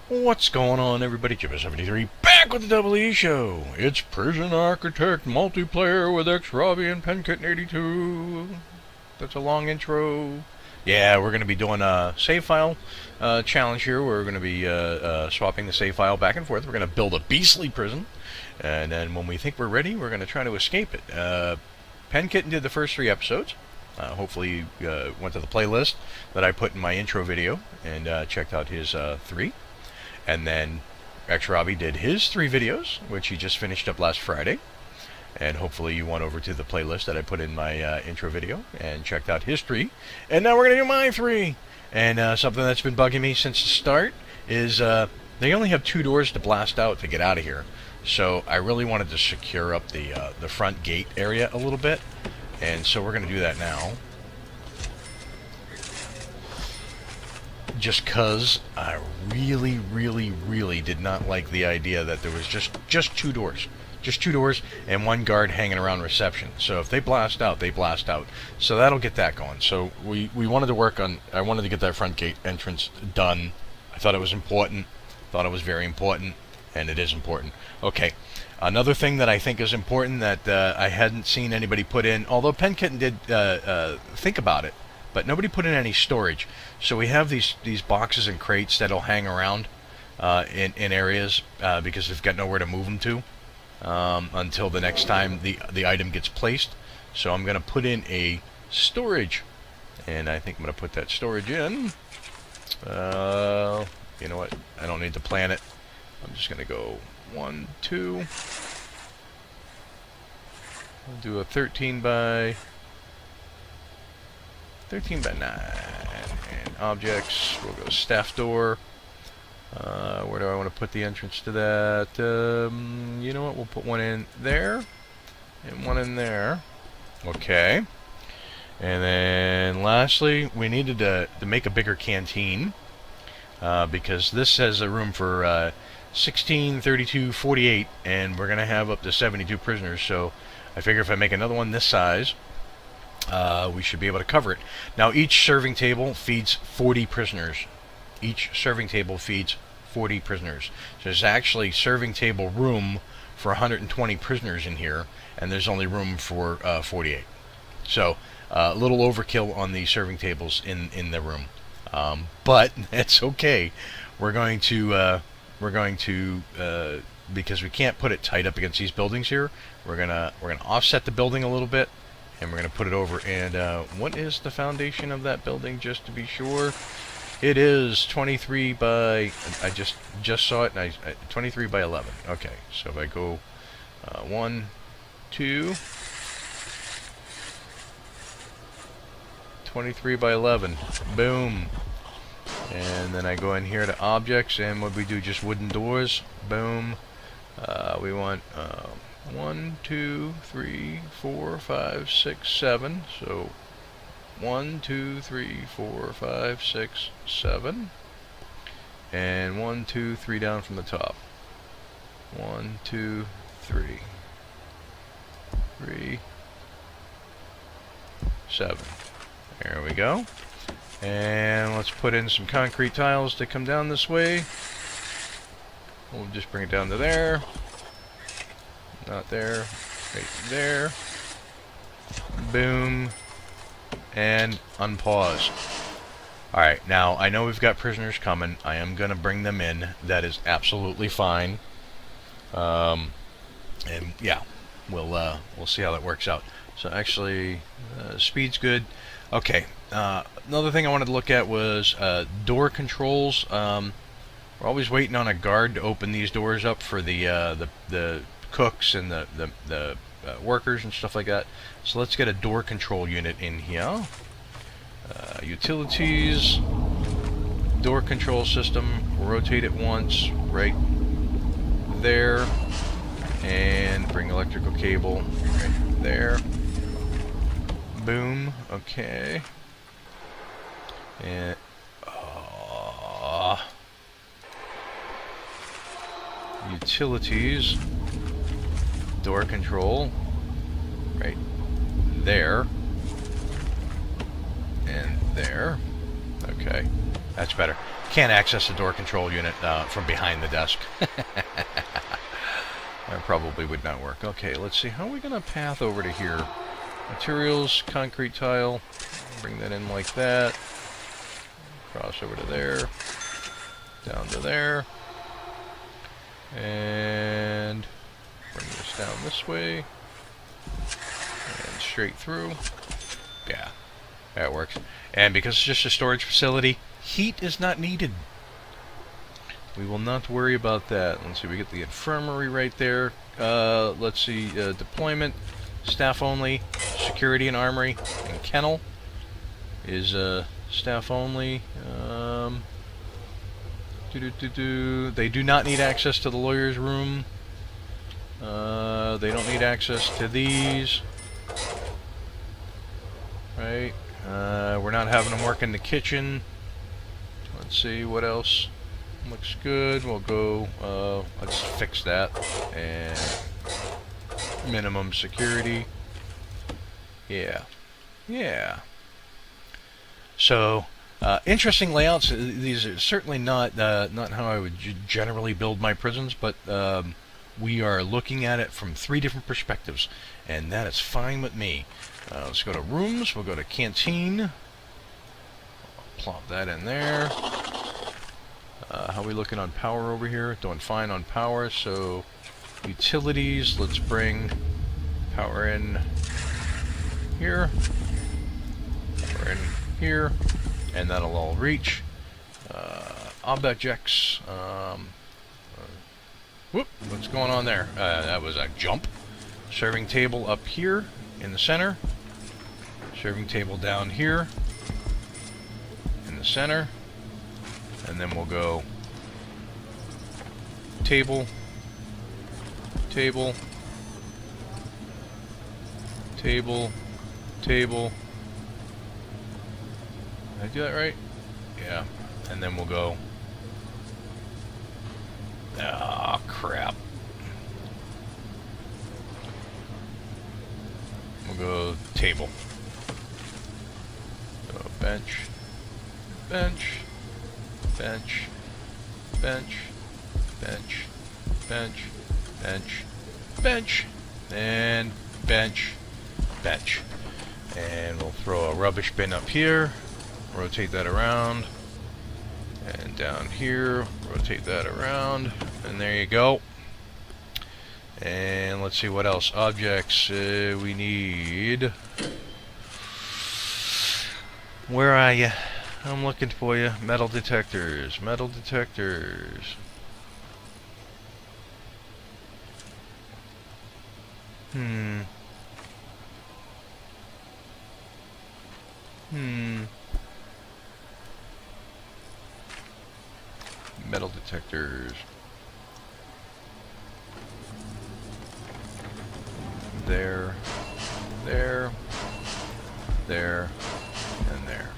What's going on, everybody? Jibba73 back with the Double E Show. It's Prison Architect multiplayer with Xrobiie and Penkitten82. That's a long intro. Yeah, we're going to be doing a save file challenge here. We're going to be swapping the save file back and forth. We're going to build a beastly prison, and then when we think we're ready, we're going to try to escape it. Penkitten did the first 3 episodes. Hopefully you went to the playlist that I put in my intro video and checked out his 3. And then Xrobiie did his 3 videos, which he just finished up last Friday. And hopefully you went over to the playlist that I put in my intro video and checked out his 3. And now we're going to do my 3. And something that's been bugging me since the start is they only have 2 doors to blast out to get out of here. So I really wanted to secure up the front gate area a little bit. And so we're going to do that now. Just because I really did not like the idea that there was just 2 doors. Just 2 doors and 1 guard hanging around reception. So if they blast out, they blast out. So that'll get that going. So we wanted to work on, I wanted to get that front gate entrance done. I thought it was important. Thought it was very important. And it is important. Okay. Another thing that I think is important that I hadn't seen anybody put in, although Penkitten did think about it, but nobody put in any storage. So we have these boxes and crates that'll hang around in areas because we've got nowhere to move them to until the next time the item gets placed. So I'm going to put in a storage, and I think I'm going to put that storage in. You know what? I don't need to plan it. I'm just going to go 1, 2. We'll do a 13 by 9. And objects, we'll go staff door. Where do I want to put the entrance to that? You know what? We'll put one in there and one in there. Okay. And then lastly, we needed to make a bigger canteen because this has a room for 16, 32, 48, and we're going to have up to 72 prisoners. So I figure if I make another one this size, we should be able to cover it. Now each serving table feeds 40 prisoners. Each serving table feeds 40 prisoners. So there's actually serving table room for 120 prisoners in here, and there's only room for 48. So a little overkill on the serving tables in the room, but it's okay. We're going to because we can't put it tight up against these buildings here. We're gonna offset the building a little bit, and we're gonna put it over. And what is the foundation of that building, just to be sure? It is 23 by. I just saw it, and 23 by 11. Okay, so if I go 1, 2, 23 by 11. Boom. And then I go in here to objects, and what we do, just wooden doors. Boom. We want 1, 2, 3, 4, 5, 6, 7. So 1, 2, 3, 4, 5, 6, 7. And 1, 2, 3 down from the top. 1, 2, 3. 3, 7. There we go. And let's put in some concrete tiles to come down this way. We'll just bring it down to there. Not there. Right there. Boom. And unpause. Alright, now I know we've got prisoners coming. I am going to bring them in. That is absolutely fine. And yeah, we'll see how that works out. So actually, speed's good. Okay, another thing I wanted to look at was door controls. We're always waiting on a guard to open these doors up for the cooks and the workers and stuff like that. So let's get a door control unit in here. Utilities, door control system. Rotate it once, right there, and bring electrical cable right there. Boom. Okay. And utilities, door control, right there, and there. Okay, that's better. Can't access the door control unit from behind the desk. That probably would not work. Okay, let's see. How are we going to path over to here? Materials, concrete tile. Bring that in like that. Cross over to there. Down to there. And bring this down this way. And straight through. Yeah, that works. And because it's just a storage facility, heat is not needed. We will not worry about that. Let's see, we get the infirmary right there. Let's see, deployment, staff only, security and armory, and kennel is staff only. They do not need access to the lawyer's room. They don't need access to these. Right. We're not having them work in the kitchen. Let's see, what else? Looks good. We'll go, let's fix that. And minimum security. Yeah. Yeah. So, interesting layouts. These are certainly not how I would generally build my prisons, but we are looking at it from 3 different perspectives, and that is fine with me. Let's go to rooms. We'll go to canteen. Plop that in there. How are we looking on power over here? Doing fine on power. So utilities, let's bring power in here. Power in here. And that'll all reach. Objects. Whoop, what's going on there? That was a jump. Serving table up here in the center. Serving table down here in the center. And then we'll go table, table, table, table. Did I do that right? Yeah. And then we'll go. Ah, crap. We'll go table. So bench, bench, bench, bench, bench, bench, bench, bench, and bench, bench. And we'll throw a rubbish bin up here, rotate that around, and down here, rotate that around, and there you go. And let's see what else. Objects, we need... Where are you? I'm looking for you. Metal detectors. Metal detectors. Metal detectors. There. There. There. And there.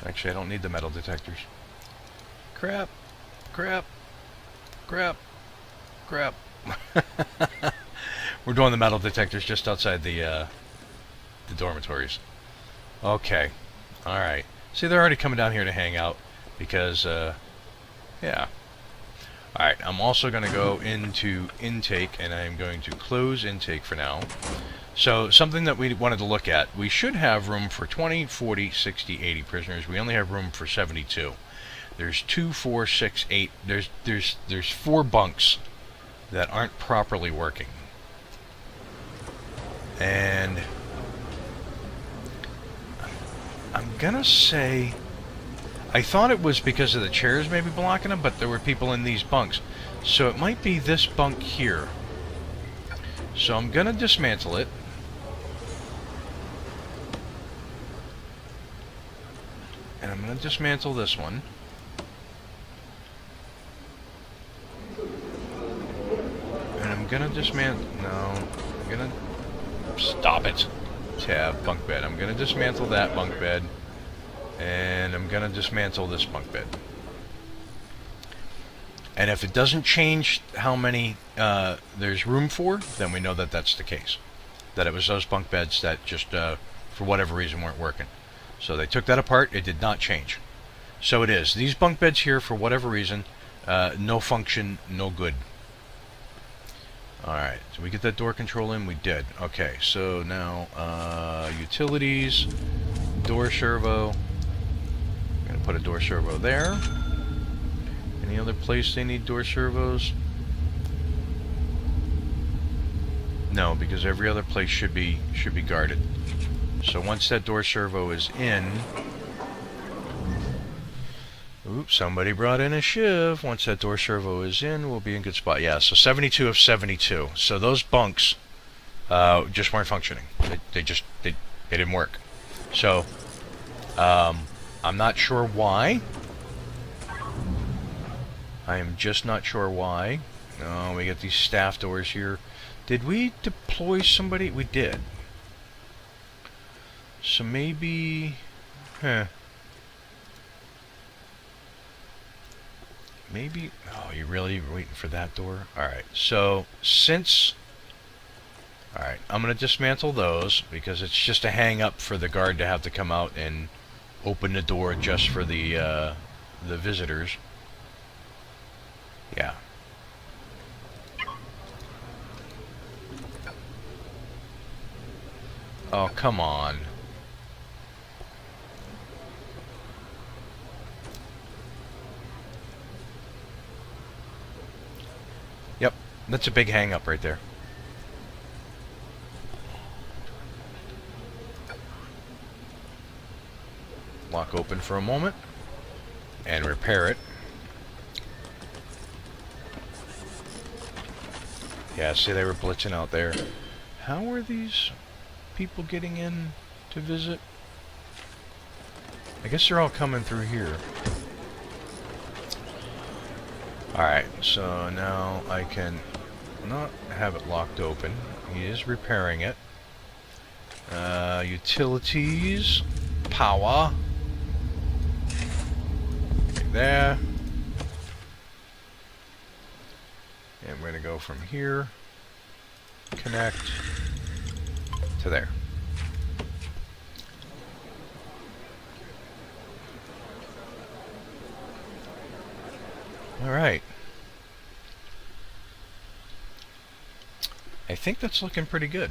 Actually, I don't need the metal detectors. Crap. Crap. Crap. Crap. We're doing the metal detectors just outside the dormitories. Okay. Alright. See, they're already coming down here to hang out because, yeah. Alright, I'm also going to go into intake, and I'm going to close intake for now. So, something that we wanted to look at. We should have room for 20, 40, 60, 80 prisoners. We only have room for 72. There's 2, 4, 6, 8. There's 4 bunks that aren't properly working. And I'm gonna say, I thought it was because of the chairs maybe blocking them, but there were people in these bunks. So it might be this bunk here. So I'm gonna dismantle it. And I'm gonna dismantle this one. And I'm gonna dismantle, no, I'm gonna, stop it. Tab, bunk bed. I'm gonna dismantle that bunk bed. And I'm gonna dismantle this bunk bed. And if it doesn't change how many there's room for, then we know that that's the case. that it was those bunk beds that just, for whatever reason, weren't working. So they took that apart. It did not change. So it is. These bunk beds here, for whatever reason, no function, no good. Alright, so we get that door control in? We did. Okay, so now, utilities, door servo. I'm going to put a door servo there. Any other place they need door servos? No, because every other place should be guarded. So once that door servo is in... Oops, somebody brought in a shiv. Once that door servo is in, we'll be in good spot. Yeah, so 72 of 72. So those bunks just weren't functioning. They didn't work. So I'm not sure why. I am just not sure why. Oh, we got these staff doors here. Did we deploy somebody? We did. So maybe... Maybe... Oh, you really waiting for that door? Alright, so since... Alright, I'm going to dismantle those because it's just a hang up for the guard to have to come out and open the door just for the visitors. Yeah. Oh, come on. Yep, that's a big hang up right there. Lock open for a moment and repair it. Yeah, see, they were blitzing out there. How are these people getting in to visit? I guess they're all coming through here. Alright, so now I can not have it locked open. He is repairing it. Utilities. Power. Right there. And we're going to go from here, connect to there. All right. I think that's looking pretty good.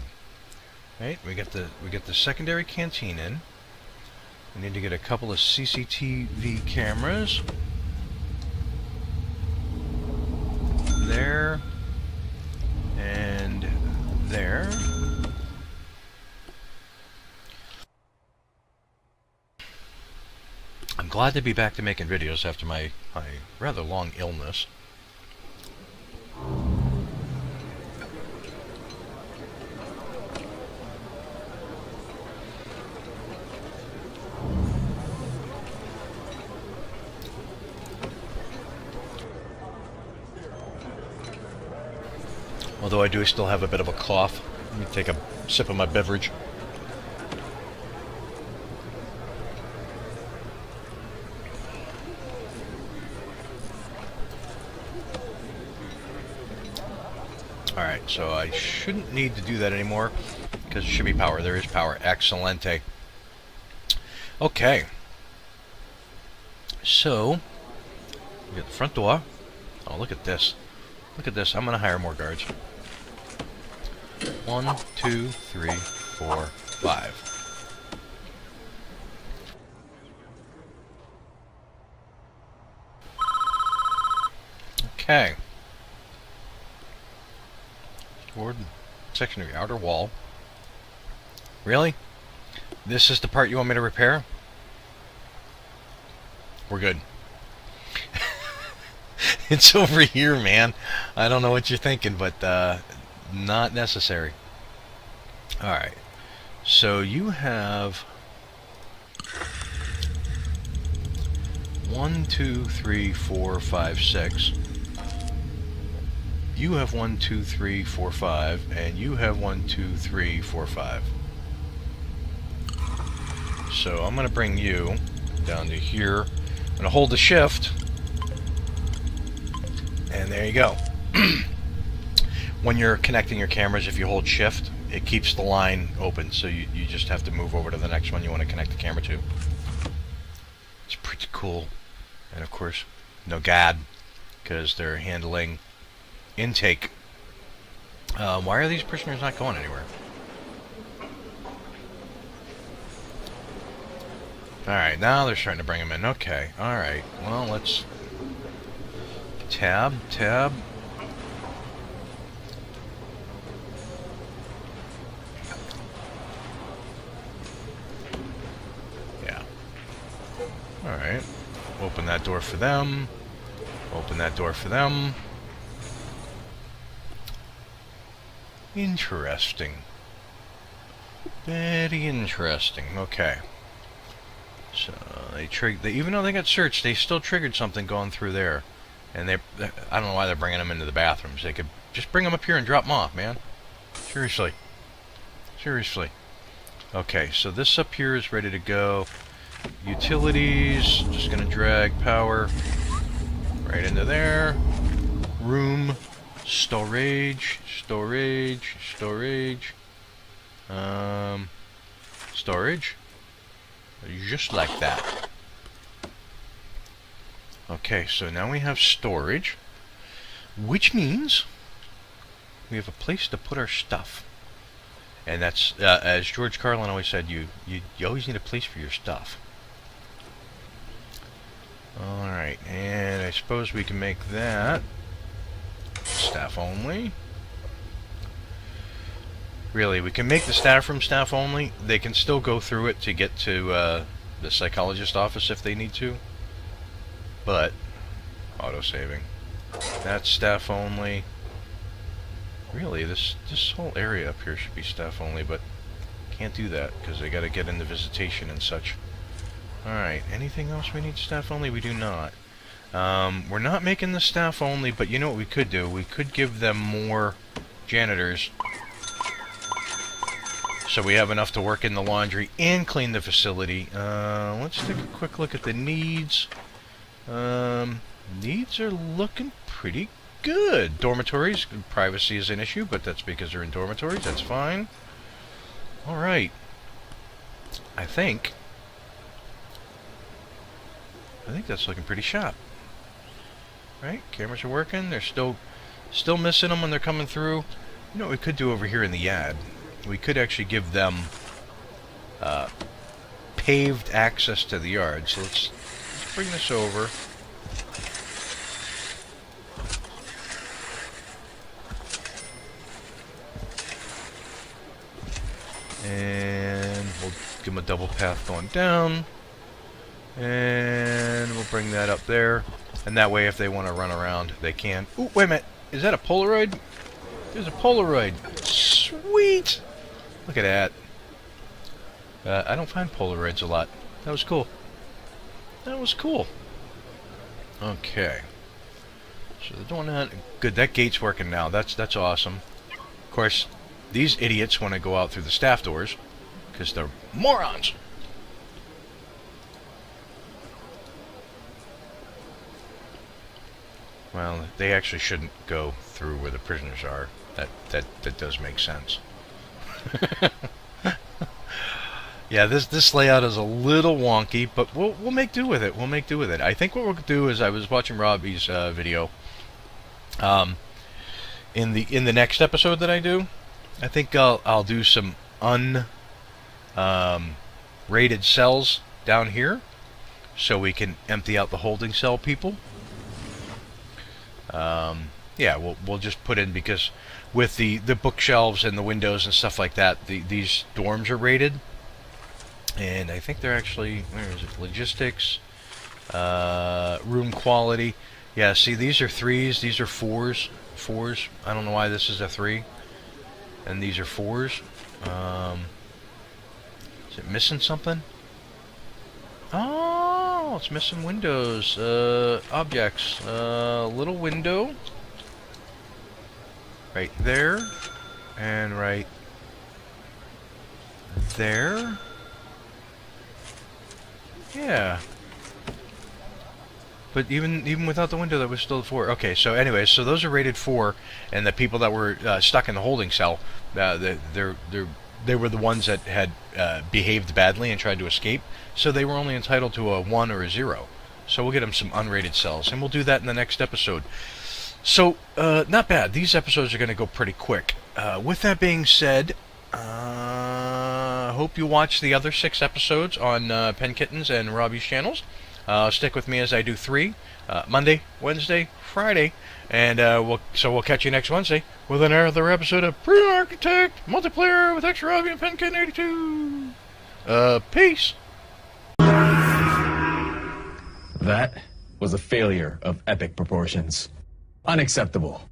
Right? We get the secondary canteen in. We need to get a couple of CCTV cameras. There and there. I'm glad to be back to making videos after my rather long illness. Although I do still have a bit of a cough. Let me take a sip of my beverage. Alright, so I shouldn't need to do that anymore because there should be power. There is power. Excelente. Okay. So, we got the front door. Oh, look at this. Look at this. I'm going to hire more guards. 1, 2, 3, 4, 5. Okay. Toward section of the outer wall. Really? This is the part you want me to repair? We're good. It's over here, man. I don't know what you're thinking, but not necessary. Alright. So you have 1, 2, 3, 4, 5, 6. You have 1, 2, 3, 4, 5, and you have 1, 2, 3, 4, 5. So I'm going to bring you down to here. I'm going to hold the shift, and there you go. when you're connecting your cameras, if you hold shift, it keeps the line open, so you just have to move over to the next one you want to connect the camera to. It's pretty cool. And of course, no GAD, because they're handling intake. Why are these prisoners not going anywhere? Alright, now they're starting to bring them in. Okay, alright. Well, let's... Tab. Yeah. Alright. Open that door for them. Open that door for them. Interesting. Very interesting. Okay. So they even though they got searched, they still triggered something going through there, and I don't know why they're bringing them into the bathrooms. They could just bring them up here and drop them off, man. Seriously. Okay, so this up here is ready to go. Utilities, just gonna drag power right into there. Room, storage. Just like that. Okay, so now we have storage, which means we have a place to put our stuff. And that's, as George Carlin always said, you always need a place for your stuff. Alright, and I suppose we can make that staff only. Really, we can make the staff room staff only. They can still go through it to get to the psychologist office if they need to. But, auto-saving. That's staff only. Really, this whole area up here should be staff only, but can't do that because they got to get into visitation and such. Alright, anything else we need staff only? We do not. We're not making the staff only, but you know what we could do? We could give them more janitors, so we have enough to work in the laundry and clean the facility. Let's take a quick look at the needs. Needs are looking pretty good. Dormitories, privacy is an issue, but that's because they're in dormitories. That's fine. Alright. I think that's looking pretty sharp. Right? Cameras are working. They're still missing them when they're coming through. You know what we could do over here in the yard? We could actually give them paved access to the yard. So let's bring this over. And we'll give them a double path going down. And we'll bring that up there. And that way if they want to run around, they can. Ooh, wait a minute. Is that a Polaroid? There's a Polaroid. Sweet! Look at that. I don't find Polaroids a lot. That was cool. Okay. So they're doing that. Good, that gate's working now. That's awesome. Of course, these idiots want to go out through the staff doors because they're morons. Well, they actually shouldn't go through where the prisoners are. That does make sense. Yeah, this layout is a little wonky, but we'll make do with it. I think what we'll do is, I was watching Robbie's video. In the next episode that I do, I think I'll do some rated cells down here, so we can empty out the holding cell people. Yeah, we'll just put in, because with the bookshelves and the windows and stuff like that, these dorms are rated. And I think they're actually, where is it? Logistics, room quality. Yeah, see, these are 3s, these are 4s. I don't know why this is a 3. And these are 4s. Is it missing something? Oh, it's missing windows. Objects. Little window. Right there. And right there. Yeah. But even without the window, that was still 4. Okay, so anyways, so those are rated 4, and the people that were stuck in the holding cell, they were the ones that had behaved badly and tried to escape, so they were only entitled to a 1 or a 0. So we'll get them some unrated cells, and we'll do that in the next episode. So, not bad. These episodes are going to go pretty quick. With that being said, hope you watch the other 6 episodes on Penkitten's and Xrobiie's channels. Stick with me as I do 3, Monday, Wednesday, Friday, and we'll catch you next Wednesday with another episode of Pre-Architect Multiplayer with Xrobiie and Penkitten82. Peace. That was a failure of epic proportions. Unacceptable.